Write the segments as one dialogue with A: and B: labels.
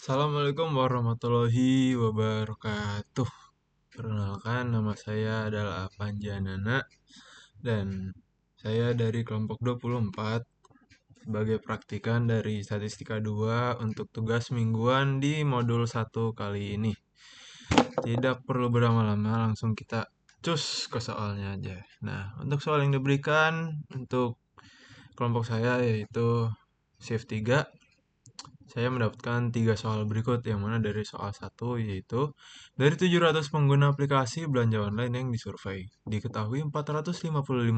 A: Assalamualaikum warahmatullahi wabarakatuh. Perkenalkan, nama saya adalah Panjanana dan saya dari kelompok 24 sebagai praktikan dari Statistika 2 untuk tugas mingguan di modul 1 kali ini. Tidak perlu berlama-lama, langsung kita cus ke soalnya aja. Nah, untuk soal yang diberikan untuk kelompok saya yaitu shift 3, saya mendapatkan 3 soal berikut, yang mana dari soal 1 yaitu dari 700 pengguna aplikasi belanja online yang disurvei, diketahui 455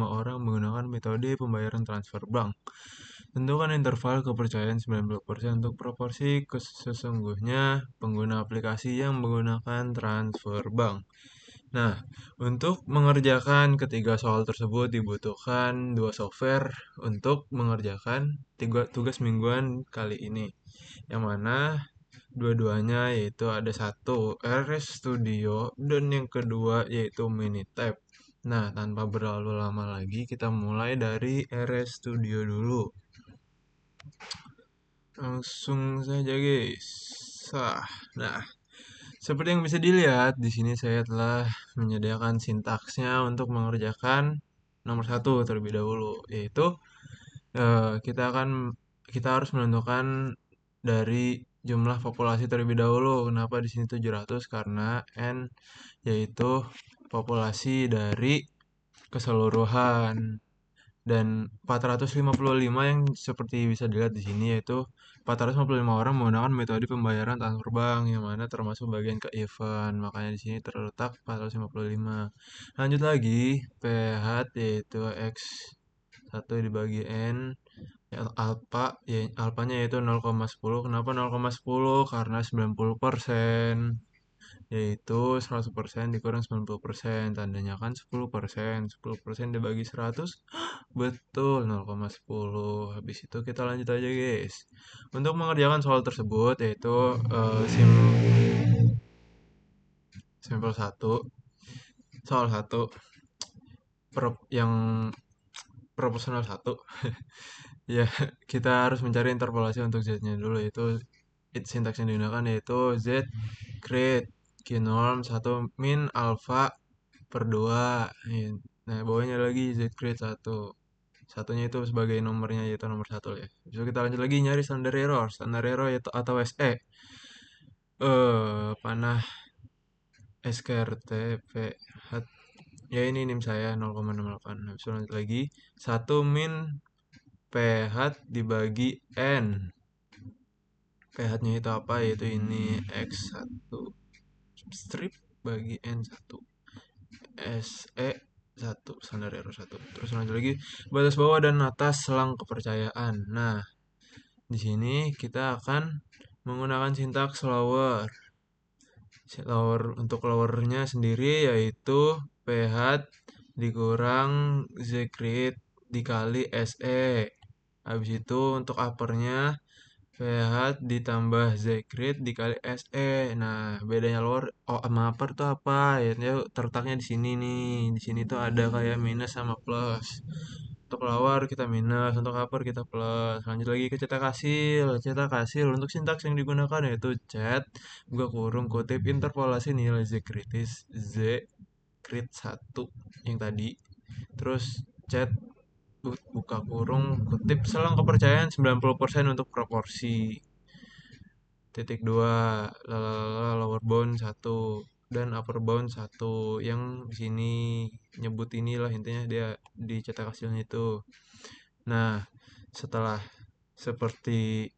A: orang menggunakan metode pembayaran transfer bank. Tentukan interval kepercayaan 90% untuk proporsi sesungguhnya pengguna aplikasi yang menggunakan transfer bank. Nah, untuk mengerjakan ketiga soal tersebut dibutuhkan 2 software untuk mengerjakan tugas mingguan kali ini. Yang mana dua-duanya yaitu ada satu RS Studio dan yang kedua yaitu Minitab. Nah, tanpa berlalu lama lagi kita mulai dari RS Studio dulu. Langsung saja guys. Nah, seperti yang bisa dilihat di sini saya telah menyediakan sintaksnya untuk mengerjakan nomor 1 terlebih dahulu, yaitu kita harus menentukan dari jumlah populasi terlebih dahulu. Kenapa di sini 700? Karena N yaitu populasi dari keseluruhan, dan 455 yang seperti bisa dilihat di sini yaitu 455 orang menggunakan metode pembayaran transfer bank, yang mana termasuk bagian ke event. Makanya di sini terletak 455. Lanjut lagi, PH yaitu X 1 dibagi N, ya, alpanya yaitu 0,10. Kenapa 0,10? Karena 90%, yaitu 100% dikurang 90%, tandanya kan 10%. 10% dibagi 100, betul 0,10. Habis itu kita lanjut aja guys. Untuk mengerjakan soal tersebut yaitu sampel 1, soal 1 yang proporsional 1. Ya, kita harus mencari interpolasi untuk z-nya dulu, yaitu sintaks yang digunakan yaitu z create kinorm 1 min alpha per 2. Nah, bawahnya lagi z create 1. Satunya itu sebagai nomornya yaitu nomor 1 ya. Bisa kita lanjut lagi nyari standar error. Standar error yaitu atau SE. Panah SKRT PH. Ya ini NIM saya 0,68. Habis lanjut lagi 1 min PH dibagi N. PH-nya itu apa? Yaitu ini X1 strip bagi N1. SE 1, standar error 1. Terus lanjut lagi batas bawah dan atas selang kepercayaan. Nah, di sini kita akan menggunakan sintaks lower. Untuk lowernya sendiri yaitu PH dikurang Z create dikali SE. Habis itu untuk uppernya PH ditambah Z create dikali SE. Nah, bedanya lower sama upper tuh apa? Ya, terletaknya di sini nih. Di sini tuh ada kayak minus sama plus. Untuk lower kita minus, untuk upper kita plus. Lanjut lagi ke cetak hasil. Cetak hasil untuk sintaks yang digunakan yaitu cat buka kurung kutip interpolasi nilai Z kritis Z crit 1 yang tadi. Terus cat buka kurung kutip selang kepercayaan 90% untuk proporsi. Titik 2 lower bound 1 dan upper bound 1, yang di sini nyebut inilah intinya dia dicetak hasilnya itu. Nah, setelah seperti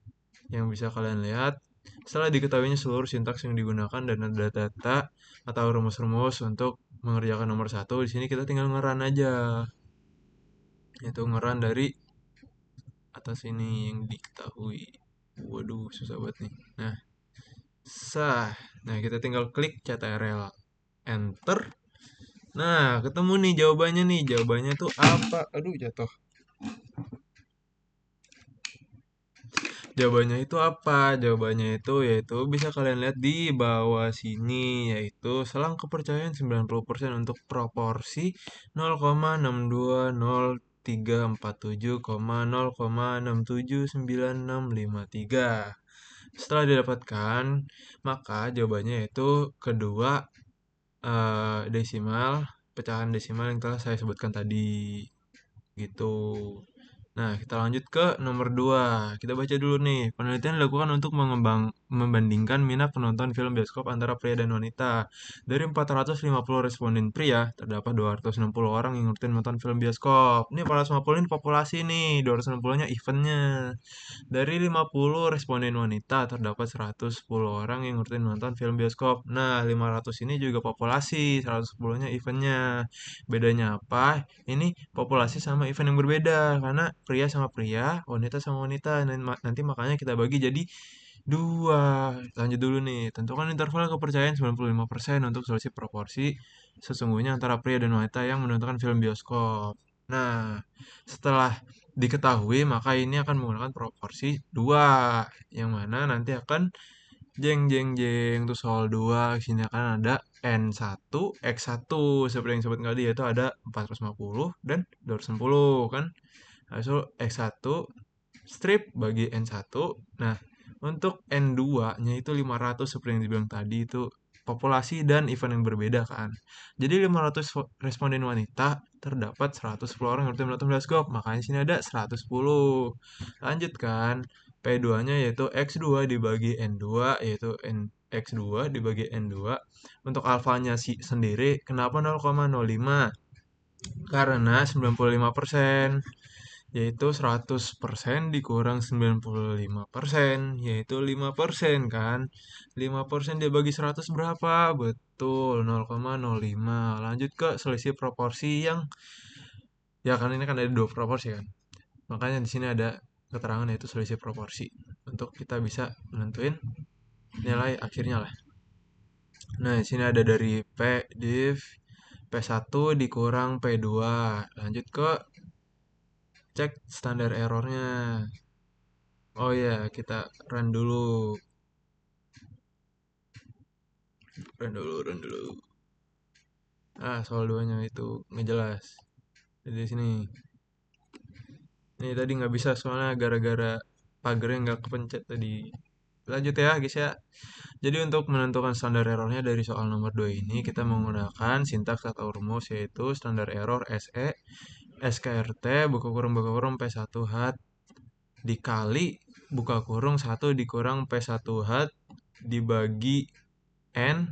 A: yang bisa kalian lihat, setelah diketahuinya seluruh sintaks yang digunakan dan ada data atau rumus-rumus untuk mengerjakan nomor 1, di sini kita tinggal ngeran aja. Itu ngeran dari atas ini yang diketahui. Waduh, susah banget nih. Nah, kita tinggal klik CTRL enter. Nah, ketemu nih jawabannya nih. Jawabannya tuh apa? Aduh, jatuh. Jawabannya itu apa? Jawabannya itu yaitu bisa kalian lihat di bawah sini, yaitu selang kepercayaan 90% untuk proporsi 0,62037,0,679653. Setelah didapatkan, maka jawabannya yaitu kedua desimal, pecahan desimal yang telah saya sebutkan tadi. Gitu. Nah, kita lanjut ke nomor 2. Kita baca dulu nih. Penelitian dilakukan untuk membandingkan minat penonton film bioskop antara pria dan wanita. Dari 450 responden pria, terdapat 260 orang yang rutin nonton film bioskop. Ini 450 ini populasi nih, 260-nya eventnya. Dari 50 responden wanita, terdapat 110 orang yang rutin nonton film bioskop. Nah, 500 ini juga populasi, 110-nya eventnya. Bedanya apa? Ini populasi sama event yang berbeda, karena pria sama pria, wanita sama wanita. Nanti makanya kita bagi jadi dua. Lanjut dulu nih. Tentukan interval kepercayaan 95% untuk selisih proporsi sesungguhnya antara pria dan wanita yang menonton film bioskop. Nah, setelah diketahui, maka ini akan menggunakan proporsi 2, yang mana nanti akan jeng jeng jeng tuh soal 2 sini akan ada N1 X1 seperti yang disebut tadi, yaitu ada 450 dan 260 kan. Hasil X1 strip bagi N1. Nah, untuk N2-nya itu 500 seperti yang dibilang tadi, itu populasi dan event yang berbeda kan. Jadi 500 responden wanita, terdapat 110 orang yang rutin menonton bioskop. Makanya sini ada 110. Lanjut kan. P2-nya yaitu X2 dibagi N2, yaitu X2 dibagi N2. Untuk alfanya sendiri, kenapa 0,05? Karena 95%, yaitu 100% dikurang 95%, yaitu 5% kan. 5% dibagi 100 berapa? Betul, 0,05. Lanjut ke selisih proporsi yang, ya kan ini kan ada dua proporsi kan. Makanya di sini ada keterangan yaitu selisih proporsi. Untuk kita bisa menentuin nilai akhirnya lah. Nah, di sini ada dari P div P1 dikurang P2. Lanjut ke cek standar errornya. Oh ya, kita run dulu. Run dulu. Soal 2-nya itu nggak jelas. Jadi sini. Ini tadi nggak bisa soalnya gara-gara pagernya nggak kepencet tadi. Lanjut ya guys ya. Jadi untuk menentukan standar errornya dari soal nomor 2 ini, kita menggunakan sintaks atau rumus, yaitu standar error SE SKRT buka kurung P1H dikali buka kurung 1 dikurang P1H dibagi N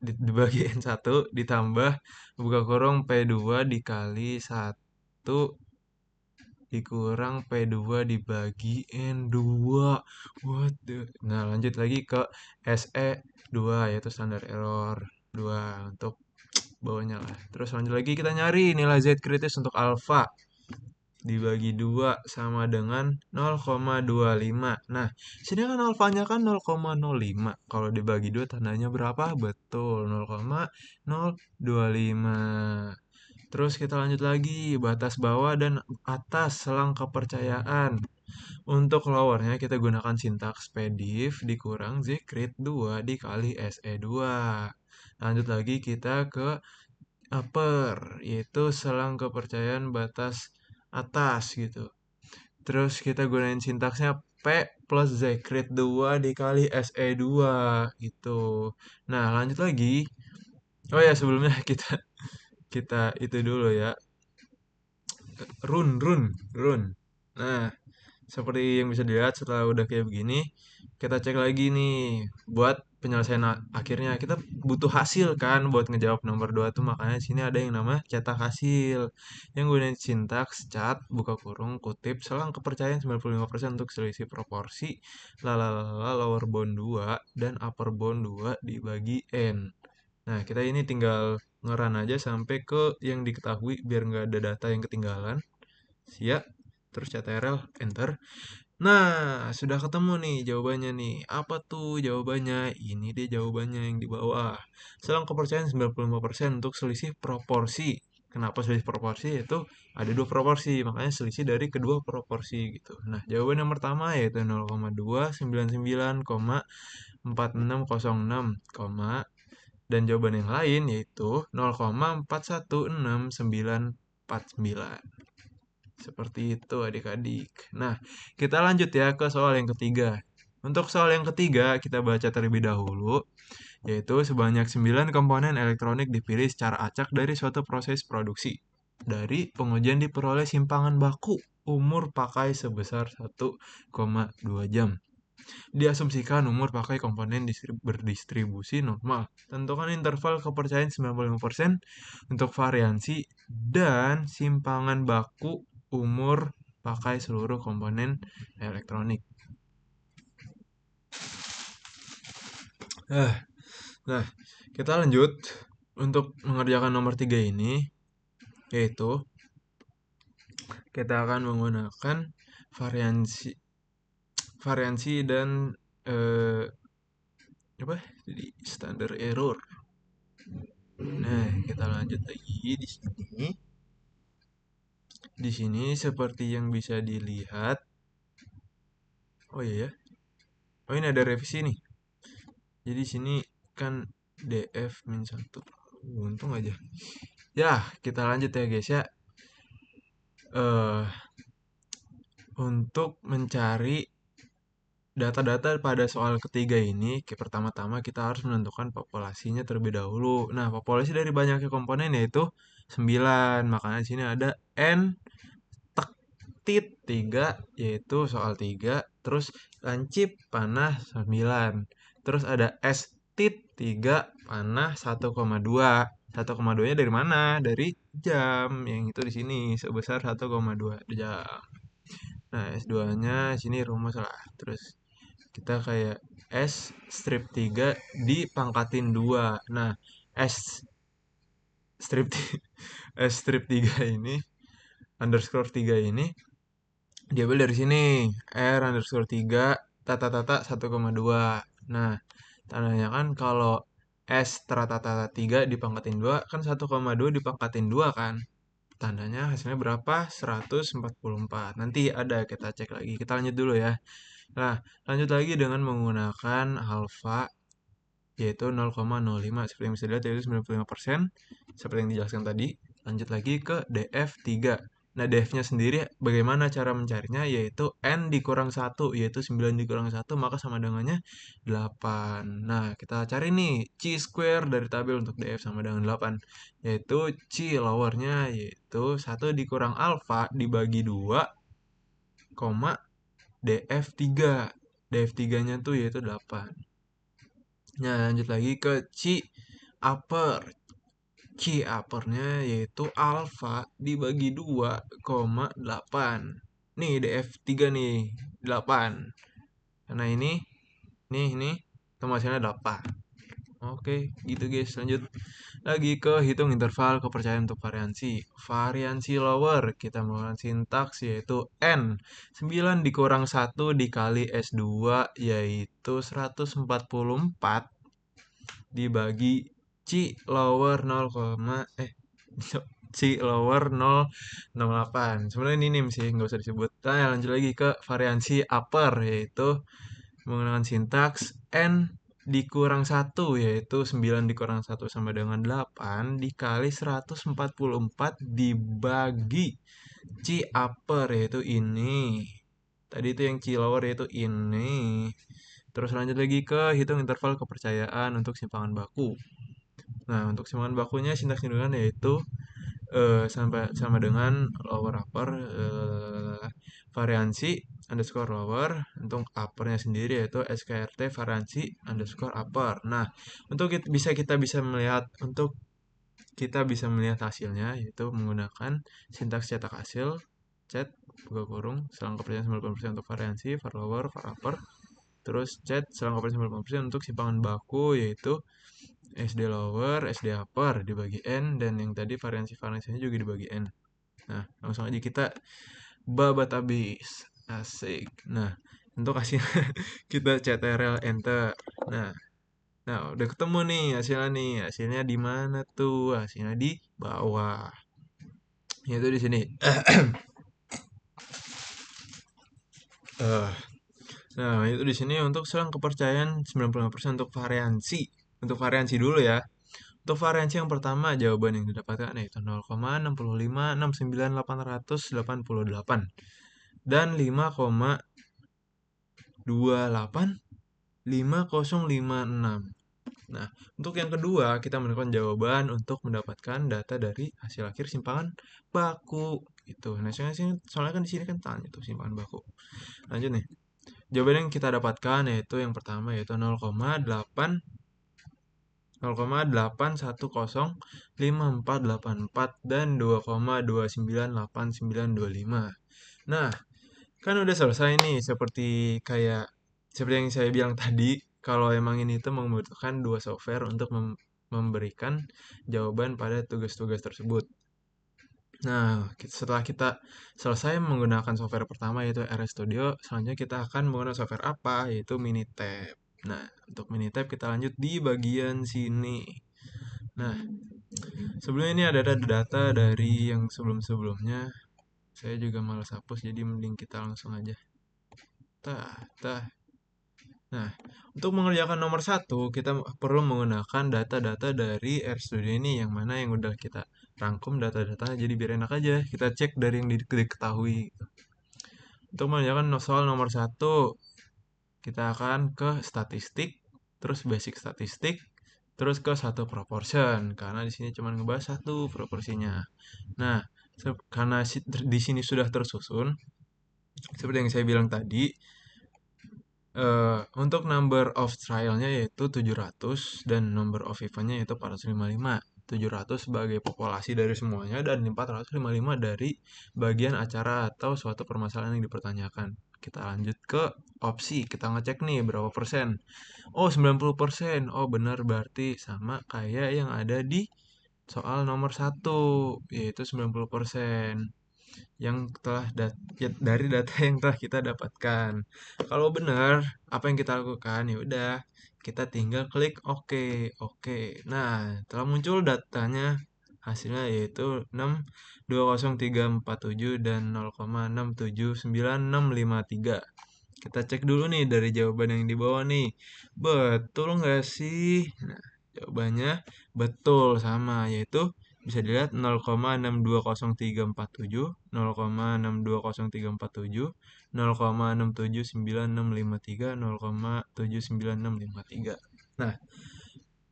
A: dibagi N1 ditambah buka kurung P2 dikali 1 dikurang P2 dibagi N2. What the... Nah, lanjut lagi ke SE2, yaitu standar error 2 untuk bawahnya lah. Terus lanjut lagi kita nyari nilai Z kritis untuk alfa. Dibagi 2 sama dengan 0,25. Nah, sini kan alfanya kan 0,05. Kalau dibagi 2 tandanya berapa? Betul, 0,025. Terus kita lanjut lagi, batas bawah dan atas selang kepercayaan. Untuk lowernya kita gunakan sintaks PDIF dikurang Zcrit 2 dikali SE2. Lanjut lagi kita ke upper, yaitu selang kepercayaan batas atas gitu. Terus kita gunain sintaksnya P plus Zcrit 2 dikali SE2 gitu. Nah, lanjut lagi. Oh ya, sebelumnya kita kita itu dulu ya. Run. Nah, seperti yang bisa dilihat setelah udah kayak begini, kita cek lagi nih buat penyelesaian akhirnya. Kita butuh hasil kan buat ngejawab nomor 2 tuh, makanya sini ada yang nama cetak hasil. Yang gunain sintaks cat buka kurung kutip selang kepercayaan 95% untuk selisih proporsi lalalala lower bound 2 dan upper bound 2 dibagi N. Nah, kita ini tinggal ngeran aja sampai ke yang diketahui biar nggak ada data yang ketinggalan. Siap. Terus CTRL, enter. Nah, sudah ketemu nih jawabannya nih. Apa tuh jawabannya? Ini dia jawabannya yang di bawah. Selang kepercayaan 95% untuk selisih proporsi. Kenapa selisih proporsi? Itu ada dua proporsi, makanya selisih dari kedua proporsi gitu. Nah, jawaban yang pertama yaitu 0,299,4606, dan jawaban yang lain yaitu 0,416949. Seperti itu adik-adik. Nah, kita lanjut ya ke soal yang ketiga. Untuk soal yang ketiga, kita baca terlebih dahulu, yaitu sebanyak 9 komponen elektronik dipilih secara acak dari suatu proses produksi. Dari pengujian diperoleh simpangan baku umur pakai sebesar 1,2 jam. Diasumsikan umur pakai komponen berdistribusi normal. Tentukan interval kepercayaan 95% untuk variansi dan simpangan baku umur pakai seluruh komponen elektronik. Nah, kita lanjut untuk mengerjakan nomor 3 ini, yaitu kita akan menggunakan variansi variansi dan eh, apa? Jadi standar error. Nah, kita lanjut lagi di sini. Di sini seperti yang bisa dilihat. Oh iya ya. Oh ini ada revisi nih. Jadi sini kan df min 1. Untung aja. Ya, kita lanjut ya guys ya. Untuk mencari data-data pada soal ketiga ini, pertama-tama kita harus menentukan populasinya terlebih dahulu. Nah, populasi dari banyaknya komponen yaitu 9. Makanya di sini ada N tit 3 yaitu soal 3, terus lancip panah 9. Terus ada S tit 3 panah 1,2. 1,2-nya dari mana? Dari jam yang itu di sini sebesar 1,2 jam. Nah, S2-nya sini rumus lah. Terus kita kayak S strip 3 dipangkatin 2. Nah, S strip S strip 3 ini underscore 3 ini diambil dari sini. R underscore 3 tata-tata 1,2. Nah, tandanya kan kalau S tata-tata 3 dipangkatin 2 kan 1,2 dipangkatin 2 kan. Tandanya hasilnya berapa? 144. Nanti ada, kita cek lagi. Kita lanjut dulu ya. Nah, lanjut lagi dengan menggunakan alfa yaitu 0,05 seperti yang bisa dilihat yaitu 95% seperti yang dijelaskan tadi. Lanjut lagi ke df3. Nah, df-nya sendiri bagaimana cara mencarinya yaitu n dikurang 1 yaitu 9 dikurang 1 maka sama dengannya 8. Nah, kita cari nih chi square dari tabel untuk df sama dengan 8 yaitu chi lowernya yaitu 1 dikurang alfa dibagi 2, df3. df3-nya tuh yaitu 8. Nah, lanjut lagi ke chi upper. Chi uppernya yaitu alfa dibagi 2,8. Nih, df3 nih, 8. Karena ini, hasilnya 8. Oke, gitu guys. Lanjut lagi ke hitung interval kepercayaan untuk variansi. Variansi lower, kita menggunakan sintaks yaitu N. 9 dikurang 1 dikali S2 yaitu 144 dibagi C lower 0, C lower 0,08. Sebenarnya ini nim sih, nggak usah disebut. Nah, lanjut lagi ke variansi upper, yaitu menggunakan sintaks N dikurang 1, yaitu 9 dikurang 1 sama dengan 8, dikali 144 dibagi C upper, yaitu ini. Tadi itu yang C lower, yaitu ini. Terus lanjut lagi ke hitung interval kepercayaan untuk simpangan baku. Nah, untuk simpangan bakunya sintaks dengan yaitu sama dengan lower upper variansi underscore lower untuk uppernya sendiri yaitu SKRT variansi underscore upper. Nah, untuk kita bisa melihat hasilnya yaitu menggunakan sintaks cetak hasil cet buka kurung selang kepercayaan 90% untuk variansi var lower var upper, terus cet selang kepercayaan 90% untuk simpangan baku yaitu SD lower, SD upper dibagi N, dan yang tadi variansinya juga dibagi N. Nah, langsung aja kita babat habis. Asik. Nah, untuk hasilnya kita CTRL enter. Nah, udah ketemu nih hasilnya nih. Hasilnya di mana tuh? Hasilnya di bawah. Yaitu di sini. Nah, itu di sini untuk selang kepercayaan 95% untuk variansi. Untuk variansi dulu ya. Untuk variansi yang pertama, jawaban yang didapatkan yaitu 0,6569888 dan 285056. Nah, untuk yang kedua, kita menemukan jawaban untuk mendapatkan data dari hasil akhir simpangan baku. Gitu. Nah, soalnya kan di sini kan tanya tuh simpangan baku. Lanjut nih. Jawaban yang kita dapatkan yaitu yang pertama yaitu 0,8105484 dan 2,298925. Nah, kan udah selesai nih seperti yang saya bilang tadi, kalau emang ini tuh membutuhkan dua software untuk memberikan jawaban pada tugas-tugas tersebut. Nah, setelah kita selesai menggunakan software pertama yaitu RStudio, selanjutnya kita akan menggunakan software apa? Yaitu Minitab. Nah, untuk Minitab kita lanjut di bagian sini. Nah, sebelumnya ini ada data dari yang sebelum-sebelumnya. Saya juga malas hapus, jadi mending kita langsung aja. Tah, tah. Nah, untuk mengerjakan nomor satu, kita perlu menggunakan data-data dari RStudio ini, yang mana yang udah kita rangkum data-data, jadi biar enak aja. Kita cek dari yang diketahui. Untuk mengerjakan soal nomor satu, kita akan ke statistik, terus basic statistik, terus ke satu proportion, karena di sini cuma ngebahas satu proporsinya. Nah, karena di sini sudah tersusun, seperti yang saya bilang tadi, untuk number of trial-nya yaitu 700 dan number of event-nya yaitu 455. 700 sebagai populasi dari semuanya dan 455 dari bagian acara atau suatu permasalahan yang dipertanyakan. Kita lanjut ke opsi, kita ngecek nih berapa persen. Oh, 90%. Oh, benar, berarti sama kayak yang ada di soal nomor satu, yaitu 90% yang dari data yang telah kita dapatkan. Kalau benar, apa yang kita lakukan? Ya udah, kita tinggal klik oke, oke. Nah, telah muncul datanya, hasilnya yaitu 6,20347 dan 0,67963. Kita cek dulu nih dari jawaban yang di bawah nih. Betul nggak sih? Nah, jawabannya betul sama, yaitu bisa dilihat 0,620347, 0,620347, 0,67963, 0,79653. Nah,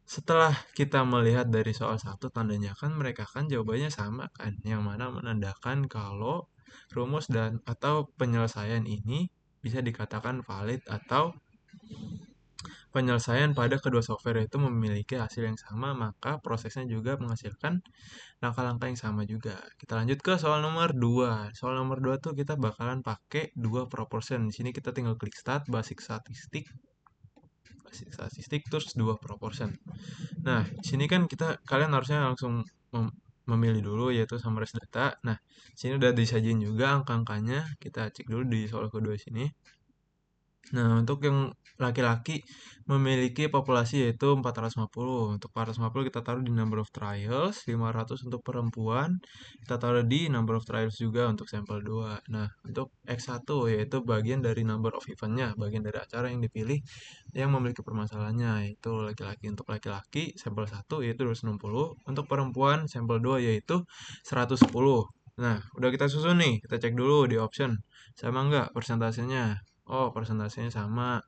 A: setelah kita melihat dari soal satu, tandanya kan mereka kan jawabannya sama kan, yang mana menandakan kalau rumus dan atau penyelesaian ini bisa dikatakan valid atau penyelesaian pada kedua software itu memiliki hasil yang sama, maka prosesnya juga menghasilkan langkah-langkah yang sama juga. Kita lanjut ke soal nomor 2. Soal nomor 2 tuh kita bakalan pakai dua proportion. Di sini kita tinggal klik start, basic statistik terus dua proportion. Nah, di sini kan kalian harusnya langsung memilih dulu yaitu summarize data. Nah, sini udah disajin juga angka-angkanya. Kita cek dulu di soal kedua sini. Nah, untuk yang laki-laki memiliki populasi yaitu 450. Untuk 450 kita taruh di number of trials, 500 untuk perempuan, kita taruh di number of trials juga untuk sampel 2. Nah, untuk X1 yaitu bagian dari number of event-nya, bagian dari acara yang dipilih yang memiliki permasalahannya, yaitu laki-laki. Untuk laki-laki sampel 1 yaitu 260, untuk perempuan sampel 2 yaitu 110. Nah, udah kita susun nih, kita cek dulu di option. Sama nggak persentasenya? Oh, persentasenya sama.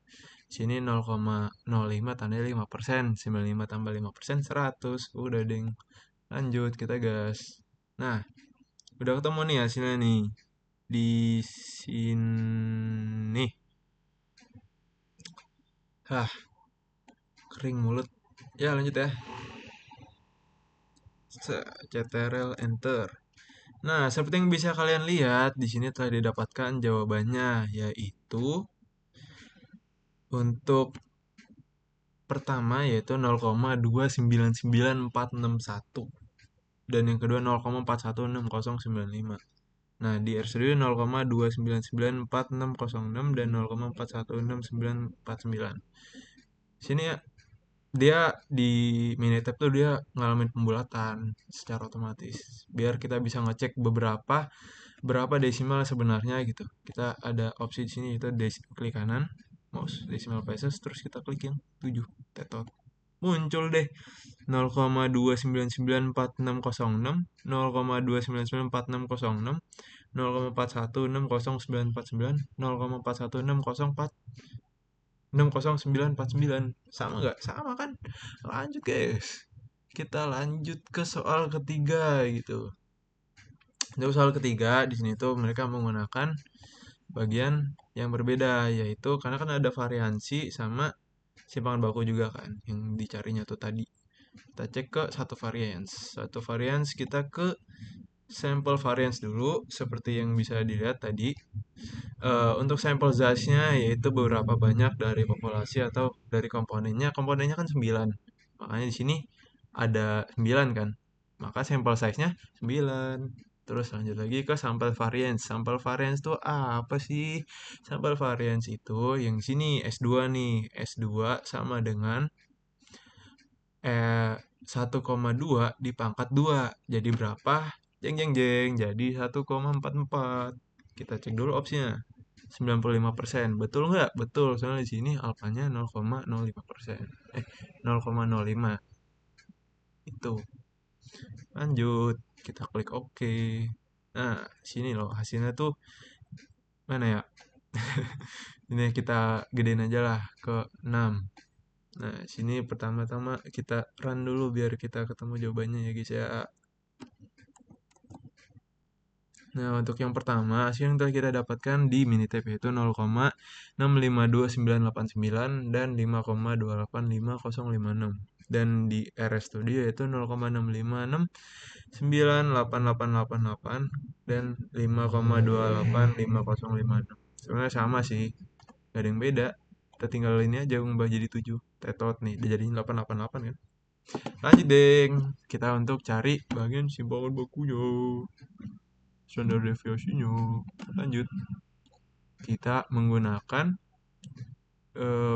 A: Sini 0,05 tandanya 5%. 95 tambah 5%, 100. Udah, ding. Lanjut, kita gas. Nah, udah ketemu nih hasilnya nih. Di sini. Hah, kering mulut. Ya, lanjut ya. CTRL enter. Nah, seperti yang bisa kalian lihat, di sini telah didapatkan jawabannya, yaitu untuk pertama yaitu 0,299461 dan yang kedua 0,416095. Nah, di RStudio 0,299466 dan 0,416949. Sini ya, dia di Minitab tuh dia ngalamin pembulatan secara otomatis. Biar kita bisa ngecek berapa desimal sebenarnya gitu. Kita ada opsi di sini itu klik kanan mouse decimal places terus kita klik yang 7 tetot. Muncul deh 0,2994606, 0,2994606, 0,416099, 0,416049, sama nggak? Sama kan? Lanjut guys, kita lanjut ke soal ketiga gitu. Untuk soal ketiga di sini tuh mereka menggunakan bagian yang berbeda, yaitu karena kan ada variansi sama simpangan baku juga kan yang dicarinya tuh tadi. Kita cek ke satu varians kita ke sampel variance dulu seperti yang bisa dilihat tadi. Untuk sampel size-nya yaitu beberapa banyak dari populasi atau dari komponennya kan 9, makanya di sini ada 9 kan, maka sampel size-nya 9. Terus lanjut lagi ke sampel variance tuh apa sih? Sampel variance itu yang sini S2 nih, S2 sama dengan 1,2 dipangkat 2. Jadi berapa? Jeng jeng jeng. Jadi 1,44. Kita cek dulu opsinya. 95%. Betul nggak? Betul. Soalnya di sini alfanya 0,05%. 0,05. Itu. Lanjut. Kita klik OK. Nah, sini loh hasilnya tuh mana ya? Ini kita gedein aja lah ke 6. Nah, sini pertama-tama kita run dulu biar kita ketemu jawabannya ya guys ya. Nah, untuk yang pertama, hasil yang telah kita dapatkan di Minitab yaitu 0,652989 dan 5,285056. Dan di RS Studio yaitu 0,6569888 dan 5,285056. Sebenarnya sama sih, gak ada yang beda. Kita tinggal ini aja ubah jadi 7. Tetot nih, udah jadi 888 kan. Lanjut deng, kita untuk cari bagian simpangan bakunya, standar deviasinya. Lanjut, kita menggunakan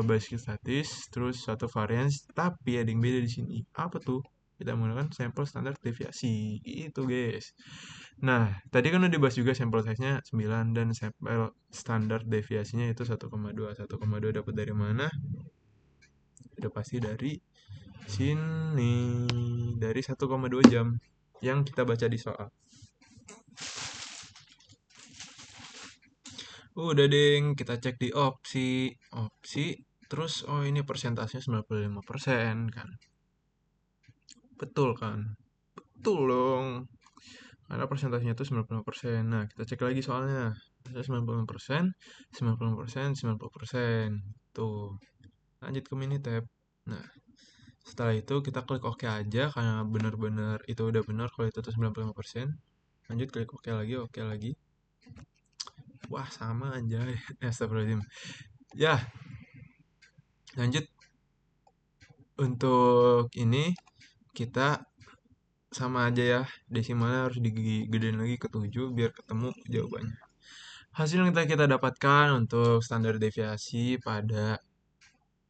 A: basic statis, terus satu varians, tapi ada yang beda di sini. Apa tuh? Kita menggunakan sampel standar deviasi, gitu guys. Nah, tadi kan udah dibahas juga sampel size-nya 9 dan sampel standar deviasinya itu 1,2. 1,2 dapat dari mana? Udah pasti dari sini, dari 1,2 jam yang kita baca di soal. Udah deng, kita cek di opsi, terus oh ini persentasenya 95% kan. Betul kan? Betul dong. Karena persentasenya itu 95%. Nah, kita cek lagi soalnya. 95%, 90%, 90%. Tuh. Lanjut ke Minitab. Nah, setelah itu kita klik OK aja karena benar-benar itu udah benar kalau itu tuh 95%. Lanjut klik OK lagi, OK lagi. Wah, sama aja. Astagfirullahaladzim. Ya, lanjut. Untuk ini kita sama aja ya, desimalnya harus digedein lagi ke 7 biar ketemu jawabannya. Hasil yang kita dapatkan untuk standar deviasi pada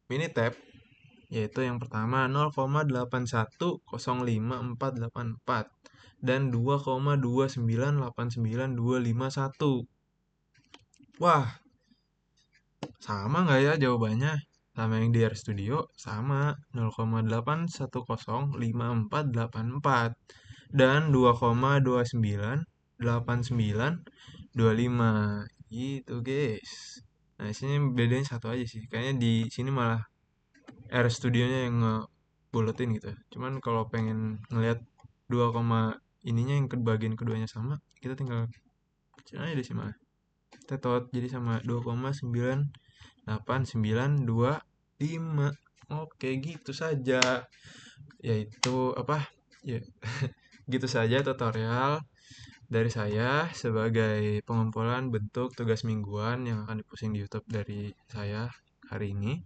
A: Minitab yaitu yang pertama 0,8105484 dan 2,2989251. Wah, sama nggak ya jawabannya? Sama yang di RStudio, sama 0,8105484 dan 2,298925 gitu guys. Nah, sini bedanya satu aja sih. Kayaknya di sini malah RStudionya yang ngebuletin gitu. Cuman kalau pengen ngelihat 2, ininya yang ke bagian keduanya sama, kita tinggal kecil aja desimalnya. Tetot jadi sama 2,98925. Oke, gitu saja. Yaitu apa? Ya, gitu saja tutorial dari saya sebagai pengumpulan bentuk tugas mingguan yang akan diposting di YouTube dari saya hari ini.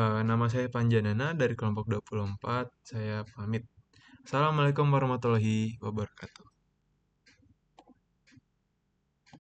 A: Nama saya Panjanana dari kelompok 24. Saya pamit. Assalamualaikum warahmatullahi wabarakatuh.